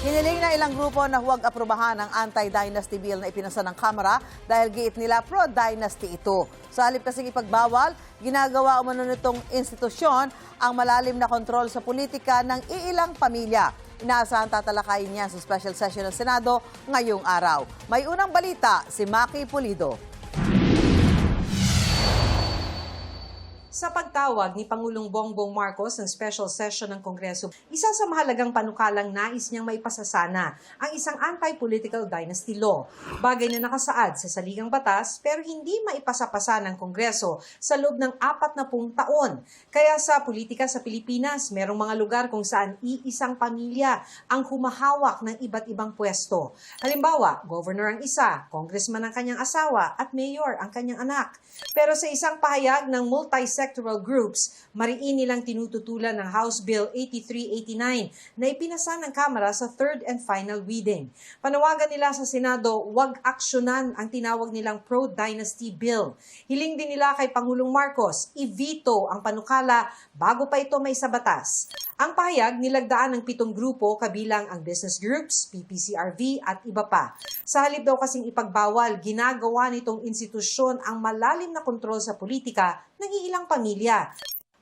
Hiniling ng ilang grupo na huwag aprubahan ang anti-dynasty bill na ipinasa ng Kamara dahil giit nila pro-dynasty ito. Sa halip kasing ipagbawal, ginagawa umano nitong institusyon ang malalim na kontrol sa politika ng iilang pamilya. Inaasahan tatalakayin niya sa special session ng Senado ngayong araw. May unang balita si Maki Pulido. Sa pagtawag ni Pangulong Bongbong Marcos ng special session ng Kongreso, isa sa mahalagang panukalang nais niyang maipasasana ang isang anti-political dynasty law. Bagay na nakasaad sa saligang batas pero hindi maipasapasa ng Kongreso sa loob ng 40 taon. Kaya sa politika sa Pilipinas, merong mga lugar kung saan iisang pamilya ang humahawak ng iba't ibang pwesto. Halimbawa, governor ang isa, congressman ang kanyang asawa at mayor ang kanyang anak. Pero sa isang pahayag ng multi-sectoral groups, mariin nilang tinututulan ng House Bill 8389 na ipinasa ng Kamara sa third and final reading. Panawagan nila sa Senado, huwag aksyonan ang tinawag nilang pro-dynasty bill. Hiling din nila kay Pangulong Marcos, i-veto ang panukala bago pa ito may sa batas. Ang pahayag nilagdaan ng 7 grupo kabilang ang business groups, PPCRV at iba pa. Sa halip daw kasing ipagbawal, ginagawa nitong institusyon ang malalim na kontrol sa politika ng iilang pamilya.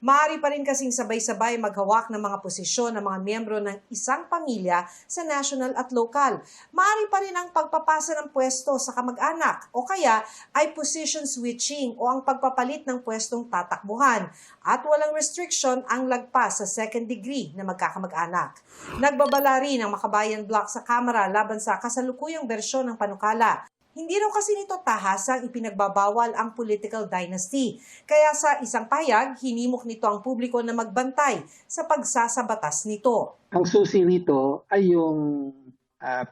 Maaari pa rin kasing sabay-sabay maghawak ng mga posisyon ng mga miyembro ng isang pamilya sa national at local. Maaari pa rin ang pagpapasa ng pwesto sa kamag-anak o kaya ay position switching o ang pagpapalit ng pwestong tatakbuhan. At walang restriction ang lagpas sa second degree na magkakamag-anak. Nagbabala rin ang Makabayan Bloc sa Kamara laban sa kasalukuyang bersyon ng panukala. Hindi raw kasi nito tahasang ipinagbabawal ang political dynasty. Kaya sa isang pahayag, hinimok nito ang publiko na magbantay sa pagsasabatas nito. Ang susi nito ay yung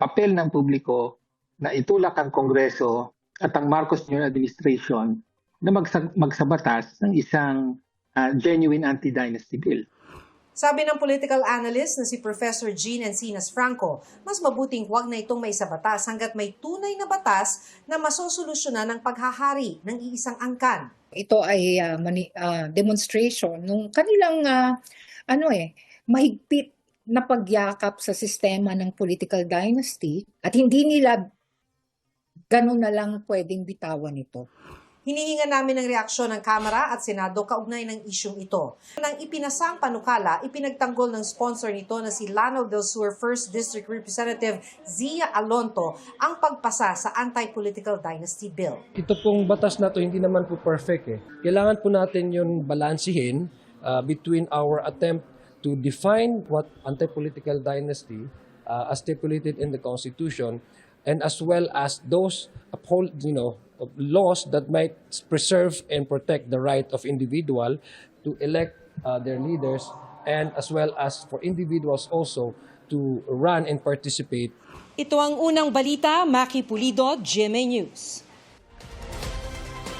papel ng publiko na itulak ang Kongreso at ang Marcos Jr. Administration na magsabatas ng isang genuine anti-dynasty bill. Sabi ng political analyst na si Professor Jean Encinas Franco, mas mabuting huwag na itong may sa batas hanggat may tunay na batas na masosolusyonan ng paghahari ng iisang angkan. Ito ay demonstration ng kanilang mahigpit na pagyakap sa sistema ng political dynasty at hindi nila ganun na lang pwedeng bitawan ito. Hinihinga namin ng reaksyon ng Kamara at Senado kaugnay ng isyong ito. Nang ipinasang panukala, ipinagtanggol ng sponsor nito na si Lanao del Sur 1st District Representative Zia Alonto ang pagpasa sa anti-political dynasty bill. Ito pong batas na to hindi naman po perfect eh. Kailangan po natin yung balansihin between our attempt to define what anti-political dynasty as stipulated in the Constitution and as well as those laws that might preserve and protect the right of individual to elect their leaders and as well as for individuals also to run and participate. Ito ang unang balita, Maki Pulido, GMA News.